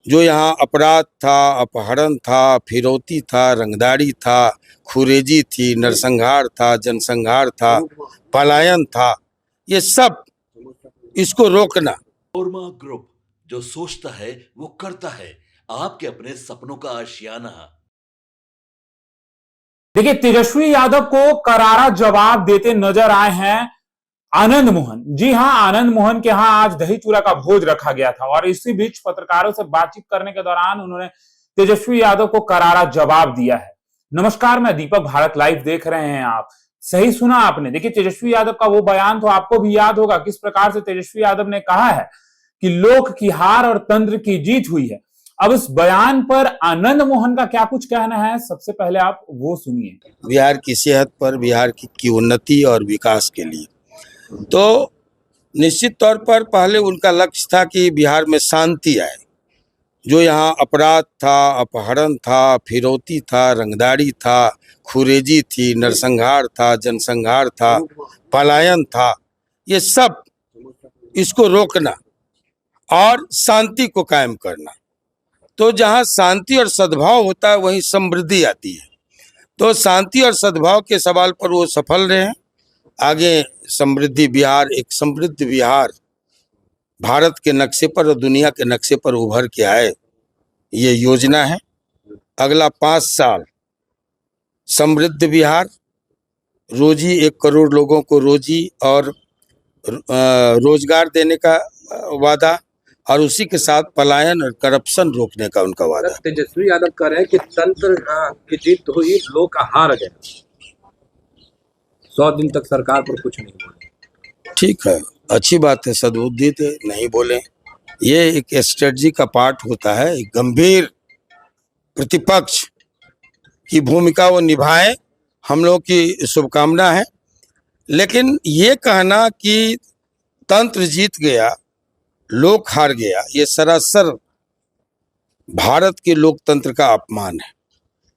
जो यहाँ अपराध था, अपहरण था, फिरौती था, रंगदारी था, खुरेजी थी, नरसंहार था, जनसंहार था, पलायन था, ये सब इसको रोकना। कोरमा ग्रुप, जो सोचता है वो करता है। आपके अपने सपनों का आशियाना। देखिए, तेजस्वी यादव को करारा जवाब देते नजर आए हैं आनंद मोहन। जी हां, आनंद मोहन के यहां आज दही चूड़ा का भोज रखा गया था और इसी बीच पत्रकारों से बातचीत करने के दौरान उन्होंने तेजस्वी यादव को करारा जवाब दिया है। नमस्कार, मैं दीपक, भारत लाइव देख रहे हैं आप। सही सुना आपने। देखिए, तेजस्वी यादव का वो बयान तो आपको भी याद होगा, किस प्रकार से तेजस्वी यादव ने कहा है कि लोक की हार और तंत्र की जीत हुई है। अब इस बयान पर आनंद मोहन का क्या कुछ कहना है, सबसे पहले आप वो सुनिए। बिहार की सेहत पर, बिहार की उन्नति और विकास के लिए तो निश्चित तौर पर पहले उनका लक्ष्य था कि बिहार में शांति आए। जो यहाँ अपराध था, अपहरण था, फिरौती था, रंगदारी था, खुरेजी थी, नरसंहार था, जनसंहार था, पलायन था, ये सब इसको रोकना और शांति को कायम करना। तो जहाँ शांति और सद्भाव होता है वहीं समृद्धि आती है। तो शांति और सद्भाव के सवाल पर वो सफल रहे हैं। आगे समृद्धि बिहार, एक समृद्ध बिहार भारत के नक्शे पर और दुनिया के नक्शे पर उभर के आए, ये योजना है। अगला 5 साल समृद्ध बिहार, रोजी 1 करोड़ लोगों को रोजी और रोजगार देने का वादा, और उसी के साथ पलायन और करप्शन रोकने का उनका वादा। तेजस्वी यादव कह रहे हैं कि तंत्र की जीत हुई, लोग हार गए। 100 दिन तक सरकार पर कुछ नहीं बोले। ठीक है, अच्छी बात है, सद्बुद्धि थे, नहीं बोले। ये एक स्ट्रेटजी का पार्ट होता है। एक गंभीर प्रतिपक्ष की भूमिका वो निभाए, हम लोग की शुभकामना है। लेकिन ये कहना कि तंत्र जीत गया, लोक हार गया, ये सरासर भारत के लोकतंत्र का अपमान है।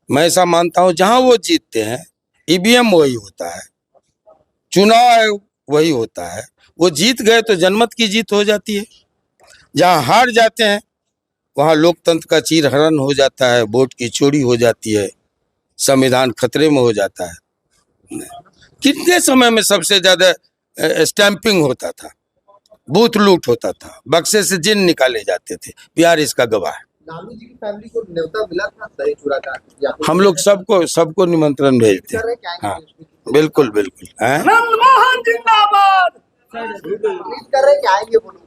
मैं ऐसा मानता हूं, जहां वो जीतते हैं ईवीएम वही होता है, चुनाव वही होता है। वो जीत गए तो जनमत की जीत हो जाती है। जहां हार जाते हैं वहां लोकतंत्र का चीरहरण हो जाता है, वोट की चोरी हो जाती है, संविधान खतरे में हो जाता है। कितने समय में सबसे ज्यादा स्टैंपिंग होता था, बूथ लूट होता था, बक्से से जिन निकाले जाते थे। बिहार इसका गवाह है। लालू जी की फैमिली को न्योता मिला था दही चूड़ा का? हम लोग सबको निमंत्रण भेजते हैं। हाँ, बिल्कुल बिल्कुल। आनंद मोहन जिंदाबाद। उम्मीद कर रहे हैं कि आएंगे वो लोग।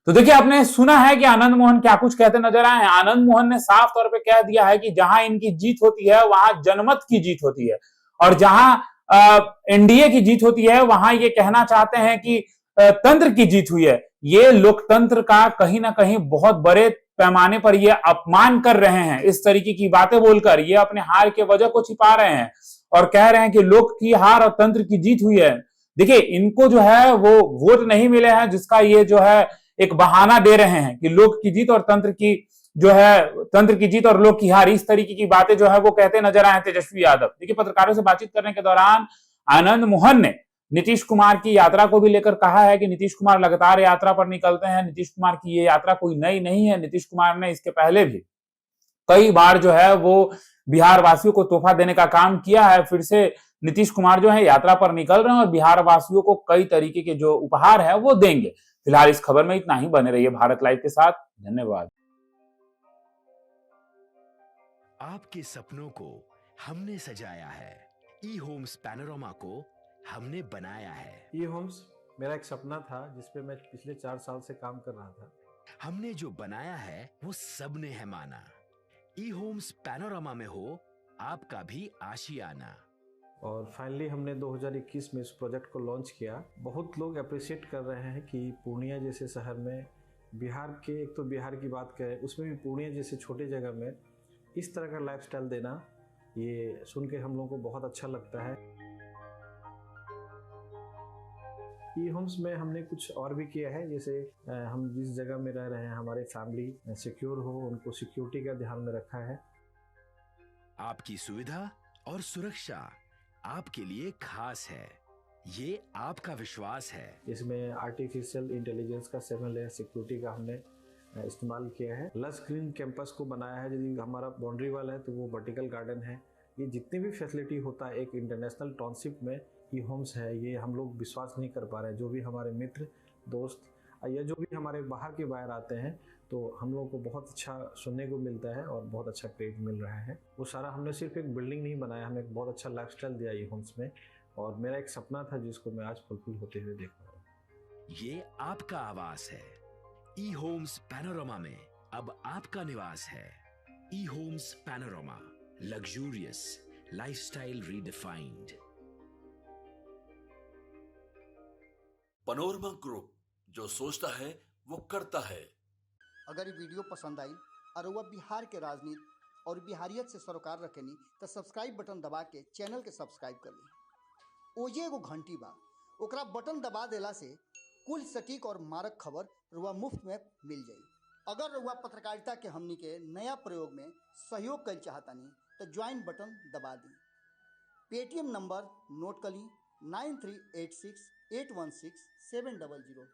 तो देखिए, आपने सुना है कि आनंद मोहन क्या कुछ कहते नजर आए हैं। आनंद मोहन ने साफ तौर पे कह दिया है कि जहां इनकी जीत होती है वहां जनमत की जीत होती है, और जहां एनडीए की जीत होती है वहां ये कहना चाहते हैं कि तंत्र की जीत हुई है। ये लोकतंत्र का कहीं ना कहीं बहुत बड़े पैमाने पर ये अपमान कर रहे हैं। इस तरीके की बातें बोलकर ये अपने हार के वजह को छिपा रहे हैं और कह रहे हैं कि लोक की हार और तंत्र की जीत हुई है। देखिए, इनको जो है वो वोट नहीं मिले हैं, जिसका ये जो है एक बहाना दे रहे हैं कि लोक की जीत और तंत्र की जो है, तंत्र की जीत और लोक की हार, इस तरीके की बातें जो है वो कहते नजर आए तेजस्वी यादव। देखिए, पत्रकारों से बातचीत करने के दौरान आनंद मोहन ने नीतीश कुमार की यात्रा को भी लेकर कहा है कि नीतीश कुमार लगातार यात्रा पर निकलते हैं। नीतीश कुमार की ये यात्रा कोई नई नहीं है। नीतीश कुमार ने इसके पहले भी कई बार जो है वो बिहार वासियों को तोहफा देने का काम किया है। फिर से नीतीश कुमार जो है यात्रा पर निकल रहे हैं और बिहार वासियों को कई तरीके के जो उपहार है वो देंगे। फिलहाल इस खबर में इतना ही। बने रहिए भारत लाइव के साथ। धन्यवाद। आपके सपनों को हमने सजाया है, ई होम्स पैनोरमा को हमने बनाया है। ई होम्स मेरा एक सपना था जिसपे मैं पिछले 4 साल से काम कर रहा था। हमने जो बनाया है वो सबने है माना। ई होम्स पैनोरमा में हो आपका भी आशियाना। और फाइनली हमने 2021 में इस प्रोजेक्ट को लॉन्च किया। बहुत लोग अप्रिशिएट कर रहे हैं कि पूर्णिया जैसे शहर में, बिहार के, एक तो बिहार की बात करें उसमें भी पूर्णिया जैसे छोटे जगह में इस तरह का लाइफस्टाइल देना, ये सुन के हम लोगों को बहुत अच्छा लगता है। ई होम्स में हमने कुछ और भी किया है, जैसे हम जिस जगह में रह रहे हैं हमारे फैमिली सिक्योर हो, उनको सिक्योरिटी का ध्यान में रखा है। आपकी सुविधा और सुरक्षा आपके लिए खास है, ये आपका विश्वास है। इसमें आर्टिफिशियल इंटेलिजेंस का 7 लेयर सिक्योरिटी का हमने इस्तेमाल किया है। लस ग्रीन कैंपस को बनाया है। यदि हमारा बाउंड्री वाल है तो वो वर्टिकल गार्डन है। ये जितनी भी फैसिलिटी होता है एक इंटरनेशनल टाउनशिप में ई होम्स है, ये हम लोग विश्वास नहीं कर पा रहे हैं। जो भी हमारे मित्र दोस्त या जो भी हमारे बाहर के बाहर आते हैं तो हम लोगों को बहुत अच्छा सुनने को मिलता है और बहुत अच्छा क्रेडिट मिल रहा है। वो सारा हमने सिर्फ एक बिल्डिंग नहीं बनाया, हमें एक बहुत अच्छा लाइफस्टाइल दिया ई होम्स में, और मेरा एक सपना था जिसको मैं आज फुलफिल होते हुए देख रहा हूँ। ये आपका आवास है। ई होम्स पैनोरामा में अब आपका निवास है। E Homes Panorama, luxurious lifestyle redefined. Panorama group, जो सोचता है वो करता है। अगर ये वीडियो पसंद आई और वह बिहार के राजनीति और बिहारियत से सरोकार रखेनी तो सब्सक्राइब बटन दबा के चैनल के सब्सक्राइब कर ली। ओजे एगो घंटी बा, ओकरा बटन दबा देला से कुल सटीक और मारक खबर रुआ मुफ्त में मिल जाई। अगर रुआ पत्रकारिता के हमनी के नया प्रयोग में सहयोग कर चाहतानी तो ज्वाइन बटन दबा दी। पेटीएम नंबर नोट कर ली 9386816700।